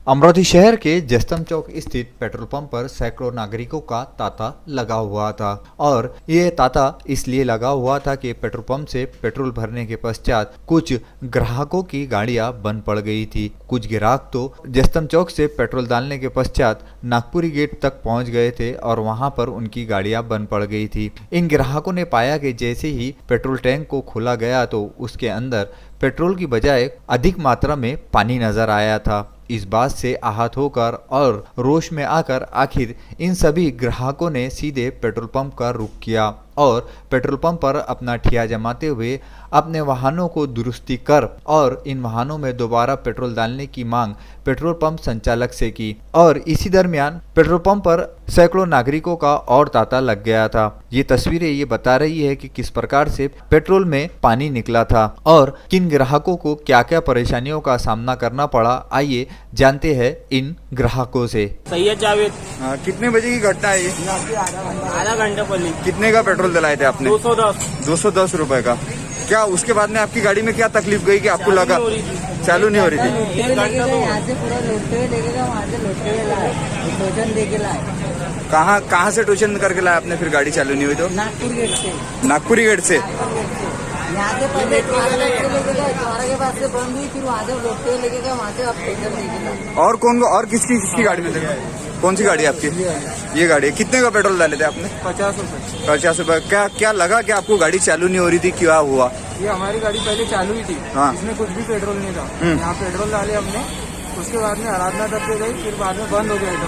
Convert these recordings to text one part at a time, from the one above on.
अमरावती शहर के जस्तम चौक स्थित पेट्रोल पंप पर सैकड़ों नागरिकों का तांता लगा हुआ था और ये तांता इसलिए लगा हुआ था कि पेट्रोल पंप से पेट्रोल भरने के पश्चात कुछ ग्राहकों की गाड़ियां बंद पड़ गई थी। कुछ ग्राहक तो जस्तम चौक से पेट्रोल डालने के पश्चात नागपुरी गेट तक पहुंच गए थे और वहां पर उनकी गाड़ियां बंद पड़ गई थी। इन ग्राहकों ने पाया कि जैसे ही पेट्रोल टैंक को खोला गया तो उसके अंदर पेट्रोल की बजाय अधिक मात्रा में पानी नजर आया था। इस बात से आहत होकर और रोष में आकर आखिर इन सभी ग्राहकों ने सीधे पेट्रोल पंप का रुख किया और पेट्रोल पंप पर अपना ठिया जमाते हुए अपने वाहनों को दुरुस्ती कर और इन वाहनों में दोबारा पेट्रोल डालने की मांग पेट्रोल पंप संचालक से की और इसी दरमियान पेट्रोल पंप पर सैकड़ों नागरिकों का और तांता लग गया था। ये तस्वीरें ये बता रही है कि किस प्रकार से पेट्रोल में पानी निकला था और किन ग्राहकों को क्या क्या परेशानियों का सामना करना पड़ा। आइए जानते हैं इन ग्राहकों से। सैयद जावेद। कितने बजे की घटना है ये? आधा घंटा पहले। कितने का पेट्रोल डलाए थे आपने? 210 रुपए का। क्या उसके बाद में आपकी गाड़ी में क्या तकलीफ गई कि आपको लगा चालू नहीं हो रही थी? कहाँ से टोचन करके लाया आपने? फिर गाड़ी चालू नहीं हुई तो? नागपुरी गेट से। यहाँ से पहले द्वारा के पास से बंद हुई, फिर वहाँ से रोकते लेके गए, वहाँ से आप स्टेशन लेके गए। और किसकी गाड़ी में थे? कौन सी गाड़ी आपकी? ये गाड़ी। कितने का पेट्रोल डाले थे आपने? 50 रुपए। 50 रुपए। क्या लगा कि आपको गाड़ी चालू नहीं हो रही थी? क्या हुआ? ये हमारी गाड़ी पहले चालू ही थी। हाँ। इसमें कुछ भी पेट्रोल नहीं था। यहाँ पेट्रोल डाले हमने, उसके बाद में आराधना तक पे गई, फिर बाद में बंद हो गया था।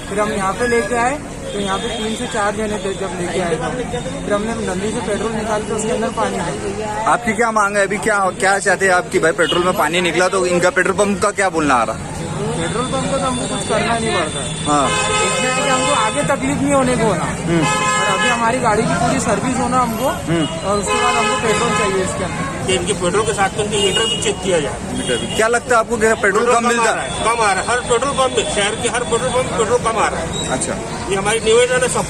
फिर हम यहाँ पे लेके आए तो यहाँ पे 3 से 4 जने थे। जब लेके आए थे फिर हमने नली से पेट्रोल निकाल के उसके अंदर पानी डाला। आपकी क्या मांग है अभी? क्या चाहते हैं आप कि भाई पेट्रोल में पानी निकला तो इनका पेट्रोल पंप का क्या बोलना आ रहा? पेट्रोल पंप का तो हमको कुछ करना नहीं पड़ता है। हाँ। इसलिए कि हमको आगे तकलीफ नहीं होने को होना और अभी हमारी गाड़ी की पूरी सर्विस होना हमको और उसके बाद हमको पेट्रोल चाहिए इसके अंदर। इनके पेट्रोल के साथ में मीटर भी चेक किया जाए। क्या लगता है आपको पेट्रोल कम मिलता है? कम आ रहा है। हर पेट्रोल पंप में, शहर के हर पेट्रोल पंप में पेट्रोल कम आ रहा है। अच्छा, ये हमारी निवेदन है सब।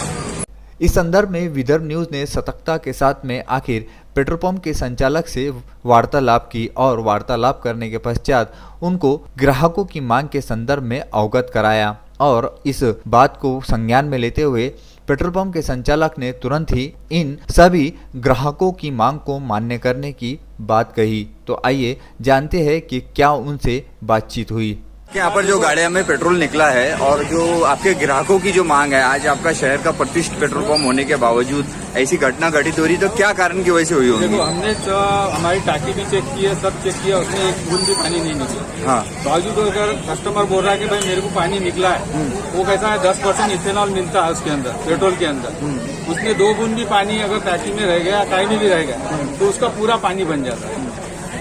इस संदर्भ में विदर्भ न्यूज ने सतर्कता के साथ में आखिर पेट्रोल पंप के संचालक से वार्तालाप की और वार्तालाप करने के पश्चात उनको ग्राहकों की मांग के संदर्भ में अवगत कराया और इस बात को संज्ञान में लेते हुए पेट्रोल पंप के संचालक ने तुरंत ही इन सभी ग्राहकों की मांग को मान्य करने की बात कही। तो आइए जानते हैं कि क्या उनसे बातचीत हुई। यहाँ पर जो गाड़ियां में पेट्रोल निकला है और जो आपके ग्राहकों की जो मांग है, आज आपका शहर का प्रतिष्ठित पेट्रोल पंप होने के बावजूद ऐसी घटना घटित हो रही, तो क्या कारण की वजह से हुई होगी? देखो, हमने हमारी टाकी भी चेक की है, सब चेक किया, उसमें एक बूंद भी पानी नहीं निकला। हाँ। बावजूद अगर कस्टमर बोल रहा है कि भाई मेरे को पानी निकला है, वो कैसा है 10% इथेनॉल मिलता है उसके अंदर, पेट्रोल के अंदर। उसमें 2 बूंद भी पानी अगर टाकी में रह गया, टाई में भी रह गया, तो उसका पूरा पानी बन जाता है,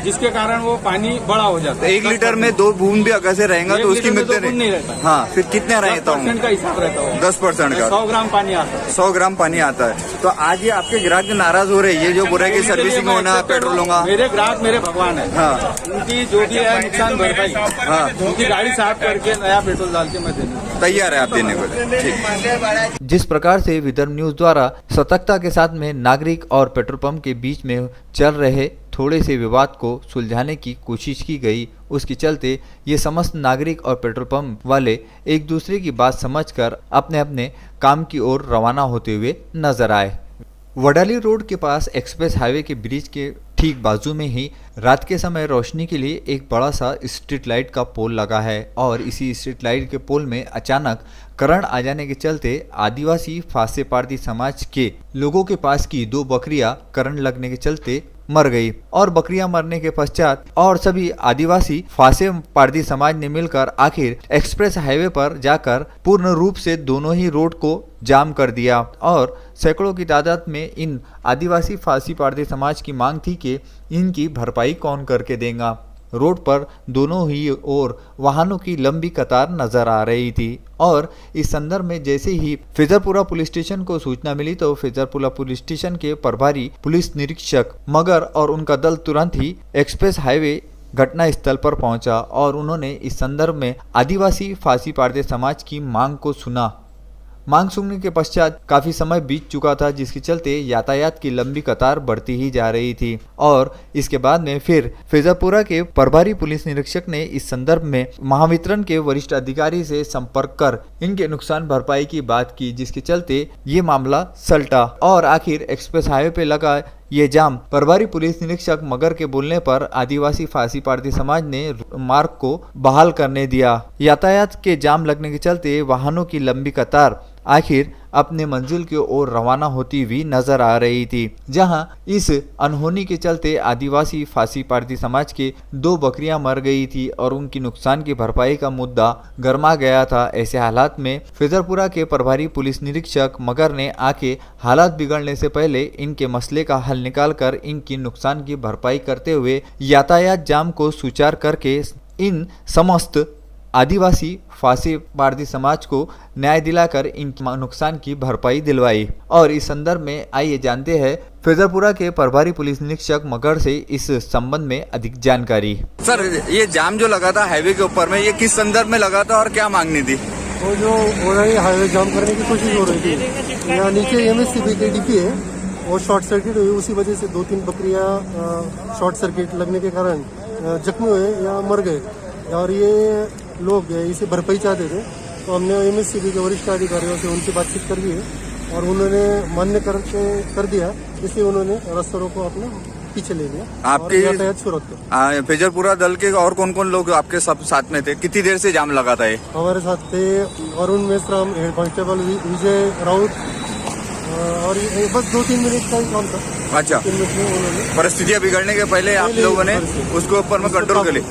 जिसके कारण वो पानी बड़ा हो जाता है। 1 लीटर में 2 बूंद भी अगर से रहेगा तो उसकी मिलते नहीं रहता। हाँ, फिर कितने रहता हूँ? 10% का हिसाब रहता है। 10% का 100 ग्राम पानी आता है। 100 ग्राम पानी आता है। तो आज ये आपके ग्राहक नाराज हो रहे हैं, ये जो बोल रहे हैं कि सर्विसिंग होना, पेट्रोल होगा। मेरे ग्राहक मेरे भगवान है। हाँ। उनकी जो भी है नुकसान भरपाई, हाँ, उनकी गाड़ी साफ करके नया पेट्रोल डाल के मैं देने तैयार है आप देने को। ठीक। जिस प्रकार से विदर्भ न्यूज द्वारा सतर्कता के साथ में नागरिक और पेट्रोल पंप के बीच में चल रहे थोड़े से विवाद को सुलझाने की कोशिश की गई, उसके चलते ये समस्त नागरिक और पेट्रोल पंप वाले एक दूसरे की बात समझकर अपने अपने काम की ओर रवाना होते हुए नजर आए। वडाली रोड के पास एक्सप्रेस हाईवे के ब्रिज के ठीक बाजू में ही रात के समय रोशनी के लिए एक बड़ा सा स्ट्रीट लाइट का पोल लगा है और इसी स्ट्रीट लाइट के पोल में अचानक करंट आ जाने के चलते आदिवासी फासे पारधी समाज के लोगों के पास की 2 बकरियां करंट लगने के चलते मर गई और बकरियां मरने के पश्चात और सभी आदिवासी फासे पारधी समाज ने मिलकर आखिर एक्सप्रेस हाईवे पर जाकर पूर्ण रूप से दोनों ही रोड को जाम कर दिया और सैकड़ों की तादाद में इन आदिवासी फासी पारधी समाज की मांग थी कि इनकी भरपाई कौन करके देगा। रोड पर दोनों ही ओर वाहनों की लंबी कतार नजर आ रही थी और इस संदर्भ में जैसे ही फिजरपुरा पुलिस स्टेशन को सूचना मिली तो फिजरपुरा पुलिस स्टेशन के प्रभारी पुलिस निरीक्षक मगर और उनका दल तुरंत ही एक्सप्रेस हाईवे घटना स्थल पर पहुंचा और उन्होंने इस संदर्भ में आदिवासी फासी पारधी समाज की मांग को सुना मांग सुनने के पश्चात काफी समय बीत चुका था, जिसके चलते यातायात की लंबी कतार बढ़ती ही जा रही थी और इसके बाद में फिर फैजलपुरा के प्रभारी पुलिस निरीक्षक ने इस संदर्भ में महावितरण के वरिष्ठ अधिकारी से संपर्क कर इनके नुकसान भरपाई की बात की, जिसके चलते ये मामला सलटा और आखिर एक्सप्रेस हाईवे पे लगा ये जाम प्रभारी पुलिस निरीक्षक मगर के बोलने पर आदिवासी फांसी पारसी समाज ने मार्ग को बहाल करने दिया। यातायात के जाम लगने के चलते वाहनों की लंबी कतार आखिर अपने मंजिल की ओर रवाना होती हुई नजर आ रही थी, जहां इस अनहोनी के चलते आदिवासी फांसी पारसी समाज के 2 बकरियां मर गई थी और उनकी नुकसान की भरपाई का मुद्दा गरमा गया था। ऐसे हालात में फैजलपुरा के प्रभारी पुलिस निरीक्षक मगर ने आके हालात बिगड़ने से पहले इनके मसले का हल निकालकर इनकी नुकसान की भरपाई करते हुए यातायात जाम को सुचारू करके इन समस्त आदिवासी फांसी पारसी समाज को न्याय दिलाकर इनकी नुकसान की भरपाई दिलवाई। और इस संदर्भ में आइए जानते हैं फैजलपुरा के प्रभारी पुलिस निरीक्षक मगर से इस संबंध में अधिक जानकारी। सर, ये जाम जो लगा था हाईवे के ऊपर में, ये किस संदर्भ में लगा था और क्या मांगनी थी? वो जो हो रही है हाईवे जाम करने की कोशिश हो रही थी। यहाँ नीचे एमएससीबी के डीपी है, वो शॉर्ट सर्किट हुई, उसी वजह से 2-3 बकरियां शॉर्ट सर्किट लगने के कारण जख्मी हुए या मर गए और ये लोग इसे भरपाई चाहते थे। तो हमने एमएससीबी के वरिष्ठ अधिकारियों से उनसे बातचीत कर दी है और उन्होंने मान्य कर दिया, इसलिए उन्होंने रास्ता रोको अपना पीछे ले लिया। आपके यातायात सुरक्षा फैजलपुरा दल के और कौन कौन लोग आपके सब साथ में थे? कितनी देर से जाम लगा था? ये हमारे साथ थे अरुण मेश्राम, हेड कांस्टेबल विजय राउत और ये बस 2-3 मिनट का ही काम था। अच्छा, 3 मिनट में उन्होंने परिस्थितियां बिगड़ने के पहले आप लोगों ने उसको ऊपर में कंट्रोल कर ली।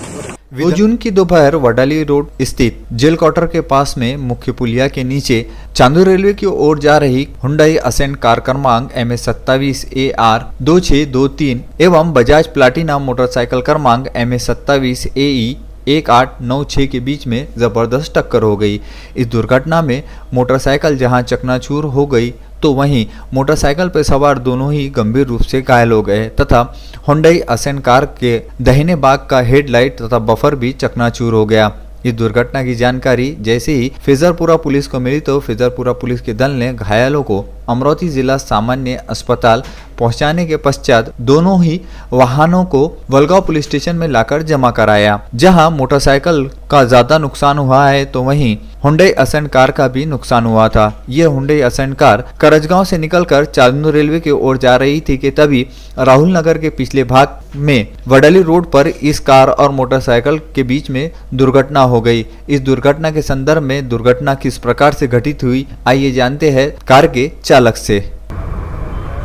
2 जून की दोपहर वडाली रोड स्थित जेल क्वार्टर के पास में मुख्य पुलिया के नीचे चांदूर रेलवे की ओर जा रही हुंडई असेंट कार क्रमांक MS27 AR 2623 एवं बजाज प्लाटिना मोटरसाइकिल क्रमांक MS27 AE 1896 के बीच में जबरदस्त टक्कर हो गई। इस दुर्घटना में मोटरसाइकिल जहां चकनाचूर हो गई तो वहीं मोटरसाइकिल पर सवार दोनों ही गंभीर रूप से घायल हो गए तथा हुंडई असेंट कार के दाहिने भाग का हेडलाइट तथा बफर भी चकनाचूर हो गया। इस दुर्घटना की जानकारी जैसे ही फैजलपुरा पुलिस को मिली तो फैजलपुरा पुलिस के दल ने घायलों को अमरावती जिला सामान्य अस्पताल पहुंचाने के पश्चात दोनों ही वाहनों को वलगांव पुलिस स्टेशन में लाकर जमा कराया, जहां मोटरसाइकिल का ज्यादा नुकसान हुआ है तो वहीं हुंडई असेंट कार का भी नुकसान हुआ था। यह हुंडई असेंट कार करजगांव से निकलकर चांदूर रेलवे की ओर जा रही थी कि तभी राहुल नगर के पिछले भाग में वडाली रोड पर इस कार और मोटरसाइकिल के बीच में दुर्घटना हो गई। इस दुर्घटना के संदर्भ में दुर्घटना किस प्रकार से घटित हुई, आइए जानते हैं कार के चालक से।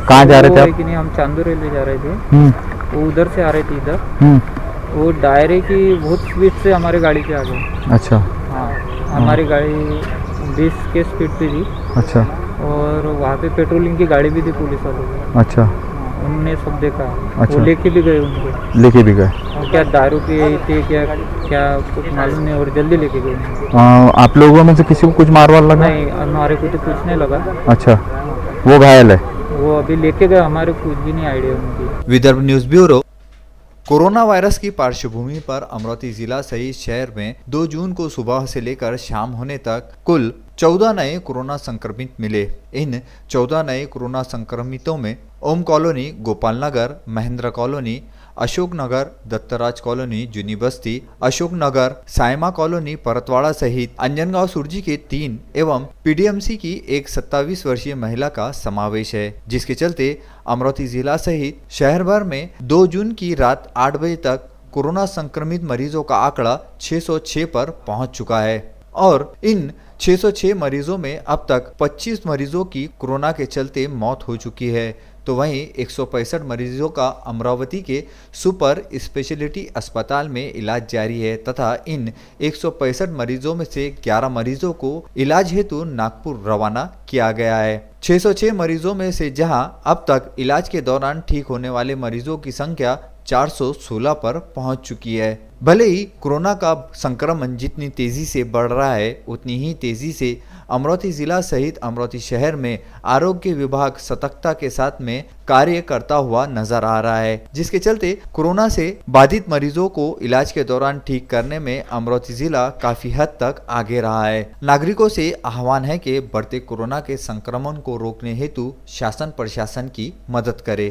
कहाँ जा रहे थे आप? कि नहीं, हम चांदूर रेलवे जा रहे थे। वो उधर से आ रहे थे इधर। वो दायरे की बहुत स्पीड से हमारी गाड़ी के आ गए। अच्छा। हाँ, हमारी गाड़ी 20 के स्पीड पे थी। अच्छा। और वहाँ पे पेट्रोलिंग की गाड़ी भी थी पुलिस वालों की। अच्छा। उनने सब देखा। अच्छा। वो लेके भी गए उनको। लेके भी गए? और क्या दारू पिए थे क्या क्या कुछ मालूम नहीं, और जल्दी लेके गए। आप लोगों में से किसी को कुछ मारवार लगा? नहीं, हमारे को तो कुछ नहीं लगा। अच्छा, वो घायल है? वो अभी लेके गए, हमारे कुछ भी नहीं आइडिया उनकी। Vidarbha news bureau. Corona virus की पार्श्वभूमि पर अमरावती जिला सहित शहर में 2 जून को सुबह से लेकर शाम होने तक कुल 14 नए कोरोना संक्रमित मिले। इन 14 नए कोरोना संक्रमितों में ओम कॉलोनी, गोपाल नगर, महेंद्र कॉलोनी, अशोक नगर, दत्तराज कॉलोनी, जूनी बस्ती, अशोक नगर, सायमा कॉलोनी, परतवाड़ा सहित अंजनगांव सुरजी के 3 एवं पीडीएमसी की एक 27 वर्षीय महिला का समावेश है, जिसके चलते अमरावती जिला सहित शहर भर में 2 जून की रात 8 बजे तक कोरोना संक्रमित मरीजों का आंकड़ा 606 पर पहुंच चुका है और इन 606 मरीजों में अब तक 25 मरीजों की कोरोना के चलते मौत हो चुकी है, तो वहीं 165 मरीजों का अमरावती के सुपर स्पेशलिटी अस्पताल में इलाज जारी है तथा इन 165 मरीजों में से 11 मरीजों को इलाज हेतु नागपुर रवाना किया गया है। 606 मरीजों में से जहां अब तक इलाज के दौरान ठीक होने वाले मरीजों की संख्या 416 पर पहुंच चुकी है। भले ही कोरोना का संक्रमण जितनी तेजी से बढ़ रहा है, उतनी ही तेजी से अमरावती जिला सहित अमरावती शहर में आरोग्य विभाग सतर्कता के साथ में कार्य करता हुआ नजर आ रहा है, जिसके चलते कोरोना से बाधित मरीजों को इलाज के दौरान ठीक करने में अमरावती जिला काफी हद तक आगे रहा है। नागरिकों से आह्वान है कि बढ़ते कोरोना के संक्रमण को रोकने हेतु शासन प्रशासन की मदद करे।